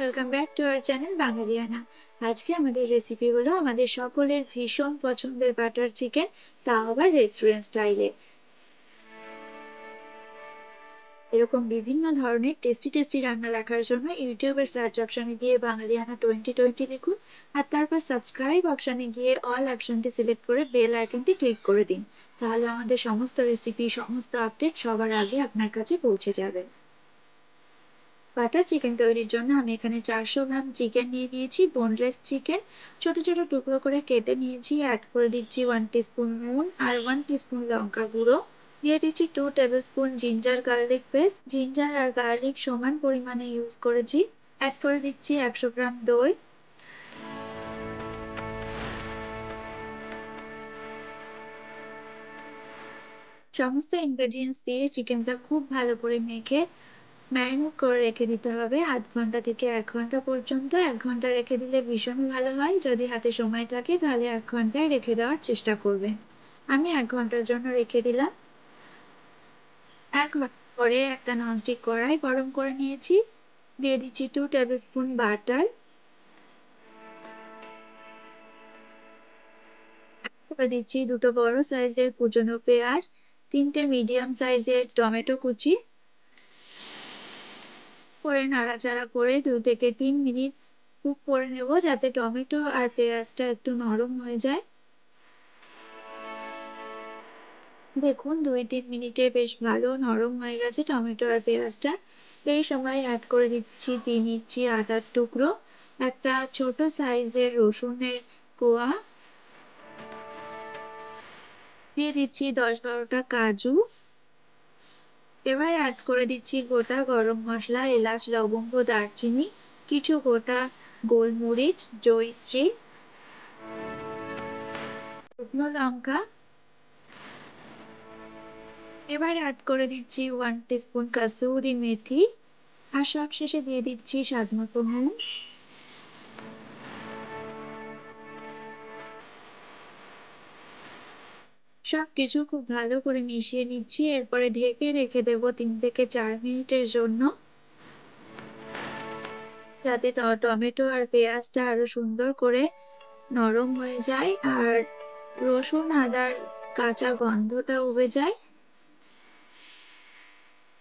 Welcome back to our channel Bangaliyana. আজকে আমাদের recipe হলো আমাদের সকলের ভীষণ পছন্দের বাটার চিকেন, তাও আবার রেস্টুরেন্ট স্টাইলে। এরকম বিভিন্ন ধরনের টেস্টি টেস্টি রান্না দেখার জন্য ইউটিউবের সার্চ অপশনে গিয়ে বাঙালিয়ানা 2020 লিখুন, আর তারপর সাবস্ক্রাইব অপশনে গিয়ে অল অপশনটি সিলেক্ট করে বেল আইকনটি ক্লিক করে দিন। তাহলে আমাদের সমস্ত রেসিপি, সমস্ত আপডেট সবার আগে আপনার কাছে পৌঁছে যাবে। বাটার চিকেন তৈরির জন্য আমি এখানে 400 গ্রাম চিকেন নিয়ে নিয়েছি, বোনলেস চিকেন। ছোট ছোট টুকরো করে কেটে নিয়েছি। অ্যাড করে দিচ্ছি 1 টিস্পুন নুন আর 1 টিস্পুন লঙ্কা গুঁড়ো। দিয়ে দিচ্ছি 2 tablespoon ginger garlic paste. Ginger আর গার্লিক সমান পরিমাণে ইউজ করেছি। অ্যাড করে দিচ্ছি 100 গ্রাম দই। সমস্ত ইনগ্রেডিয়েন্টস দিয়ে চিকেনটা খুব ভালো করে মেখে ম্যারিনেট করে রেখে দিতে হবে আধ ঘন্টা থেকে 1 ঘন্টা পর্যন্ত। 1 ঘন্টা রেখে দিলে ভীষণই ভালো হয়। যদি হাতে সময় থাকে তাহলে 1 ঘন্টায় রেখে দেওয়ার চেষ্টা করবেন। আমি 1 ঘন্টার জন্য রেখে দিলাম। 1 ঘন্টা পরে একটা ননস্টিক কড়াই গরম করে নিয়েছি। দিয়ে দিচ্ছি 2 টেবিল স্পুন বাটার। করে দিচ্ছি দুটো বড় সাইজের কুচনো পেঁয়াজ, 3টে মিডিয়াম সাইজের টমেটো কুচি। করে নাড়াচাড়া করে 2 থেকে 3 মিনিট কুক করে নেব, যাতে টমেটো আর পেঁয়াজটা একটু নরম হয়ে যায়। দেখুন 2-3 মিনিটে বেশ ভালো নরম হয়ে গেছে টমেটো আর পেঁয়াজটা। এই সময় অ্যাড করে দিচ্ছি 3 ইঞ্চি আদার টুকরো, একটা ছোট সাইজের রসুনের কোয়া, দিয়ে দিচ্ছি 10-12টা কাজু। এবার অ্যাড করে দিচ্ছি গোটা গরম মশলা, এলাচ, লবঙ্গ, দারচিনি, কিছু গোটা গোলমরিচ, জয়িত্রী, শুকনো লঙ্কা। এবার অ্যাড করে দিচ্ছি 1 টিস্পুন কাসুরি মেথি, আর সবশেষে দিয়ে দিচ্ছি স্বাদ মতো নুন। সবকিছু খুব ভালো করে মিশিয়ে নিচ্ছি। এরপরে ঢেকে রেখে দেব 3 থেকে 4 মিনিটের জন্য, যাতে টমেটো আর পেঁয়াজটা আরো সুন্দর করে নরম হয়ে যায় আর রসুন আদার কাঁচা গন্ধটা উবে যায়।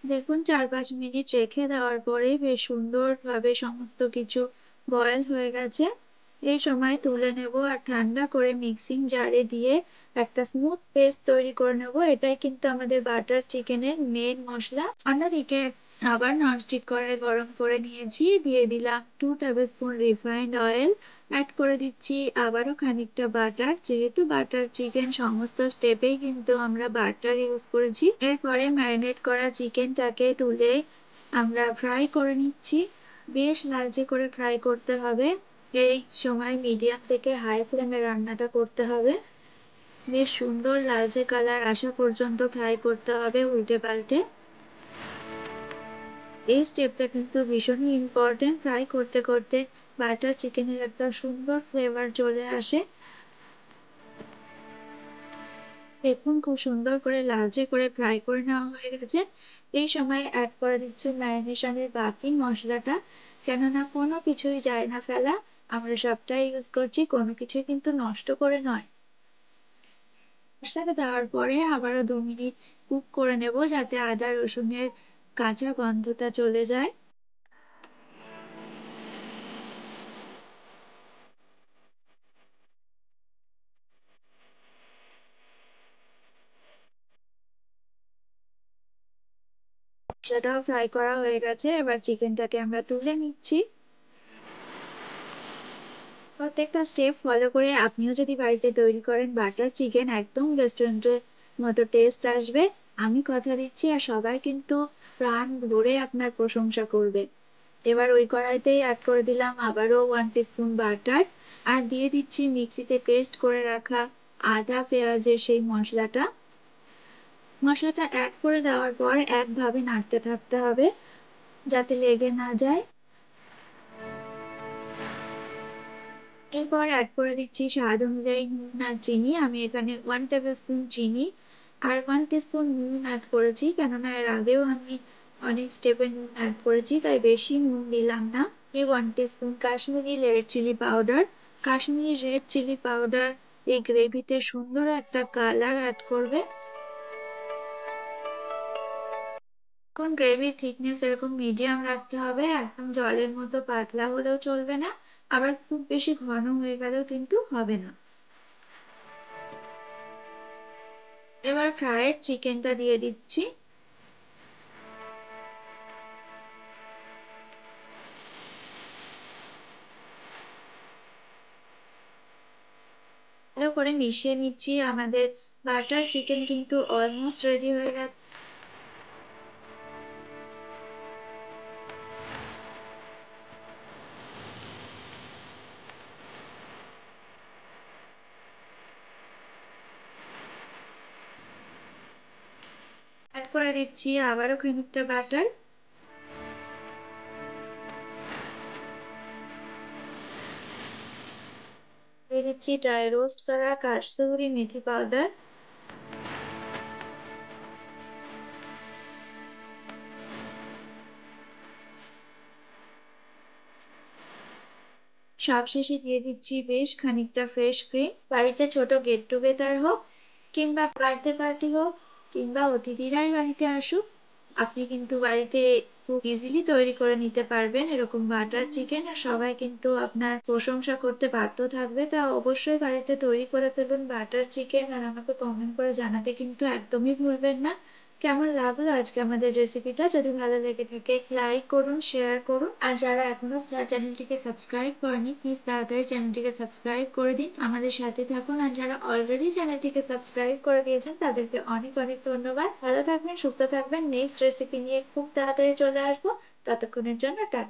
দেখুন 4-5 মিনিট রেখে দেওয়ার পরে বেশ সুন্দরভাবে সমস্ত কিছু বয়েল হয়ে গেছে। এই সময় তুলে নেব আর ঠান্ডা করে মিক্সিং জারে দিয়ে একটা স্মুথ পেস্ট তৈরি করে নেব। এটাই কিন্তু আমাদের বাটার চিকেনের মেন মশলা। অন্যদিকে আবার ননস্টিক কড়াই গরম করে নিয়েছি। দিয়ে দিলাম 2 tablespoon refined oil. Add করে দিচ্ছি আবারও খানিকটা বাটার। যেহেতু বাটার চিকেন সমস্ত স্টেপেই কিন্তু আমরা বাটার ইউজ করেছি। এরপরে ম্যারিনেট করা চিকেনটাকে তুলে আমরা ফ্রাই করে নিচ্ছি। বেশ লালচে করে ফ্রাই করতে হবে। এই সময় মিডিয়াম থেকে হাই ফ্লেমে রান্নাটা করতে হবে। বেশ সুন্দর লালচে কালার আসা পর্যন্ত ফ্রাই করতে হবে উল্টে পাল্টে। এই স্টেপটা কিন্তু ভীষণই ইম্পর্টেন্ট। ফ্রাই করতে করতে বাটার চিকেনের একটা সুন্দর ফ্লেভার চলে আসে। দেখুন খুব সুন্দর করে লালচে করে ফ্রাই করে নেওয়া হয়ে গেছে। এই সময় অ্যাড করে দিচ্ছি ম্যারিনেশনের বাকি মশলাটা, কেননা কোনো কিছুই যায় না ফেলা। আমরা সবটাই ইউজ করছি, কোনো কিছুই কিন্তু নষ্ট করে নয়। মশলাটা দেওয়ার পরে আবারও 2 মিনিট কুক করে নেব, যাতে আদা রসুনের কাঁচা গন্ধটা চলে যায়। মশলাটাও ফ্রাই করা হয়ে গেছে। এবার চিকেনটাকে আমরা তুলে নিচ্ছি। প্রত্যেকটা স্টেপ ফলো করে আপনিও যদি বাড়িতে তৈরি করেন বাটার চিকেন, একদম রেস্টুরেন্টের মতো টেস্ট আসবে। আমি কথা দিচ্ছি, আর সবাই কিন্তু প্রাণ ভরে আপনার প্রশংসা করবে। এবার ওই কড়াইতেই অ্যাড করে দিলাম আবারও 1 টিস্পুন বাটার, আর দিয়ে দিচ্ছি মিক্সিতে পেস্ট করে রাখা আদা পেঁয়াজের সেই মশলাটা। মশলাটা অ্যাড করে দেওয়ার পর একভাবে নাড়তে থাকতে হবে, যাতে লেগে না যায়। এরপর অ্যাড করে দিচ্ছি স্বাদ অনুযায়ী নুন আর চিনি। আমি এখানে 1 টেবিল স্পুন চিনি আর 1 টিস্পুন নুন অ্যাড করেছি, কেননা এর আগেও আমি অনেক স্টেপে নুন অ্যাড করেছি, তাই বেশি নুন দিলাম না। 1 teaspoon Kashmiri red chilli powder. Kashmiri red chilli powder এই গ্রেভিতে সুন্দর একটা কালার অ্যাড করবে। এখন গ্রেভির থিকনেস এরকম মিডিয়াম রাখতে হবে, একদম জলের মতো পাতলা হলেও চলবে না, আবার খুব বেশি ঘন হয়ে গেলেও কিন্তু হবে না। এবার ফ্রাইড চিকেনটা দিয়ে দিচ্ছি। ভালো করে মিশিয়ে নিচ্ছি। আমাদের বাটার চিকেন কিন্তু অলমোস্ট রেডি হয়ে গেছে। অ্যাড করে দিচ্ছি আবারও খানিকটা বাটার। দিয়ে দিচ্ছি ড্রাই রোস্ট করা কাসুরি মেথি পাউডার। সবশেষে দিয়ে দিচ্ছি বেশ খানিকটা ফ্রেশ ক্রিম। বাড়িতে ছোট গেট টুগেদার হোক কিংবা বার্থডে পার্টি হোক কিংবা অতিথিরাই বাড়িতে আসুক, আপনি কিন্তু বাড়িতে খুব ইজিলি তৈরি করে নিতে পারবেন এরকম বাটার চিকেন, আর সবাই কিন্তু আপনার প্রশংসা করতে বাধ্য থাকবে। তা অবশ্যই বাড়িতে তৈরি করে ফেলুন বাটার চিকেন, আর আমাকে কমেন্ট করে জানাতে কিন্তু একদমই ভুলবেন না কেমন লাগলো আজকে আমাদের রেসিপিটা। যদি ভালো লেগে থাকে লাইক করুন, শেয়ার করুন, আর যারা এখনো চ্যানেলটিকে সাবস্ক্রাইব করেনি প্লিজ তাড়াতাড়ি চ্যানেলটিকে সাবস্ক্রাইব করে দিন, আমাদের সাথে থাকুন। আর যারা অলরেডি চ্যানেলটিকে সাবস্ক্রাইব করে দিয়েছেন তাদেরকে অনেক অনেক ধন্যবাদ। ভালো থাকবেন, সুস্থ থাকবেন। নেক্সট রেসিপি নিয়ে খুব তাড়াতাড়ি চলে আসবো। ততক্ষণের জন্য টাটা।